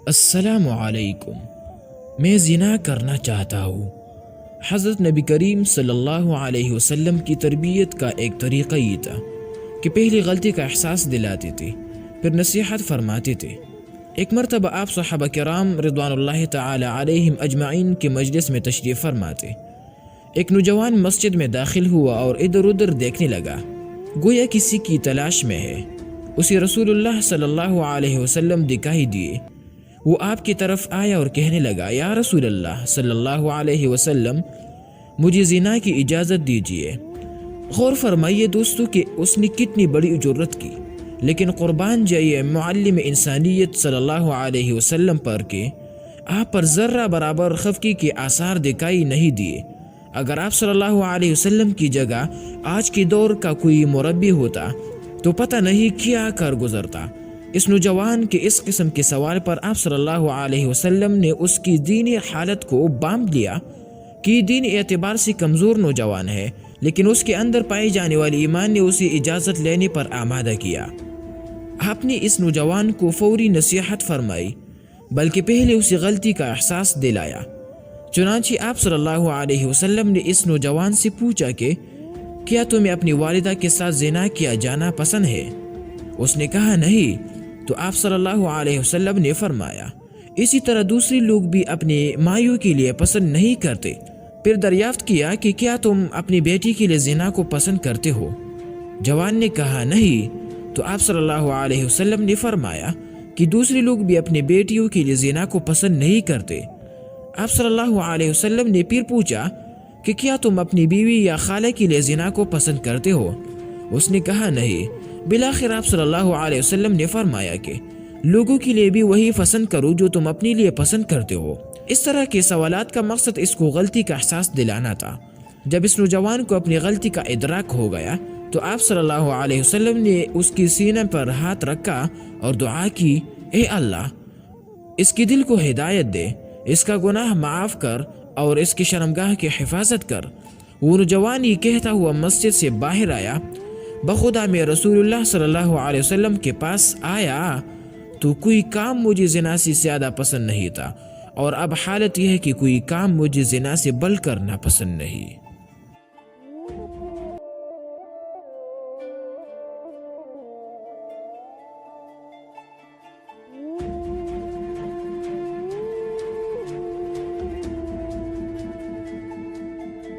السلام علیکم، میں زنا کرنا چاہتا ہوں۔ حضرت نبی کریم صلی اللہ علیہ وسلم کی تربیت کا ایک طریقہ یہ تھا کہ پہلی غلطی کا احساس دلاتے تھے، پھر نصیحت فرماتے تھے۔ ایک مرتبہ آپ صحابہ کرام رضوان اللہ تعالی علیہم اجمعین کے مجلس میں تشریف فرماتے۔ ایک نوجوان مسجد میں داخل ہوا اور ادھر ادھر دیکھنے لگا، گویا کسی کی تلاش میں ہے۔ اسے رسول اللہ صلی اللہ علیہ وسلم دکھائی دیے۔ وہ آپ کی طرف آیا اور کہنے لگا، یا رسول اللہ صلی اللہ علیہ وسلم، مجھے زنا کی اجازت دیجیے۔ غور فرمائیے دوستو کہ اس نے کتنی بڑی جرت کی، لیکن قربان جائیے معلم انسانیت صلی اللہ علیہ وسلم پر کہ آپ پر ذرہ برابر خفگی کے آثار دکھائی نہیں دیے۔ اگر آپ صلی اللہ علیہ وسلم کی جگہ آج کے دور کا کوئی مربی ہوتا تو پتہ نہیں کیا کر گزرتا۔ اس نوجوان کے اس قسم کے سوال پر آپ صلی اللہ علیہ وسلم نے اس کی دینی حالت کو باندھ لیا کہ دینی اعتبار سے کمزور نوجوان ہے، لیکن اس کے اندر پائی جانے والی ایمان نے اسے اجازت لینے پر آمادہ کیا۔ آپ نے اس نوجوان کو فوری نصیحت فرمائی، بلکہ پہلے اسے غلطی کا احساس دلایا۔ چنانچہ آپ صلی اللہ علیہ وسلم نے اس نوجوان سے پوچھا کہ کیا تمہیں اپنی والدہ کے ساتھ زنا کیا جانا پسند ہے؟ اس نے کہا نہیں۔ تو آپ صلی اللہ علیہ وسلم نے فرمایا، اسی طرح دوسرے لوگ بھی اپنے مایوں کے لیے پسند نہیں کرتے۔ پھر دریافت کیا کہ کیا تم اپنی بیٹی کے لیے زنا کو پسند کرتے ہو؟ جوان نے کہا نہیں۔ تو آپ صلی اللہ علیہ وسلم نے فرمایا کہ دوسرے لوگ بھی اپنی بیٹیوں کے لیے زنا کو پسند نہیں کرتے۔ آپ صلی اللہ علیہ وسلم نے پھر پوچھا کہ کیا تم اپنی بیوی یا خالہ کے لیے زنا کو پسند کرتے ہو؟ اس نے کہا نہیں۔ بالآخر آپ صلی اللہ علیہ وسلم نے فرمایا کہ لوگوں کے لیے بھی وہی پسند کرو جو تم اپنے لیے پسند کرتے ہو۔ اس طرح کے سوالات کا مقصد اس کو غلطی کا احساس دلانا تھا۔ جب اس نوجوان کو اپنی غلطی کا ادراک ہو گیا تو آپ صلی اللہ علیہ وسلم نے اس کی سینے پر ہاتھ رکھا اور دعا کی، اے اللہ، اس کے دل کو ہدایت دے، اس کا گناہ معاف کر اور اس کی شرمگاہ کی حفاظت کر۔ وہ نوجوان یہ کہتا ہوا مسجد سے باہر آیا، بخدا میں رسول اللہ صلی اللہ علیہ وسلم کے پاس آیا تو کوئی کام مجھے زنا سے زیادہ پسند نہیں تھا، اور اب حالت یہ ہے کہ کوئی کام مجھے زنا سے بڑھ کر ناپسند نہیں۔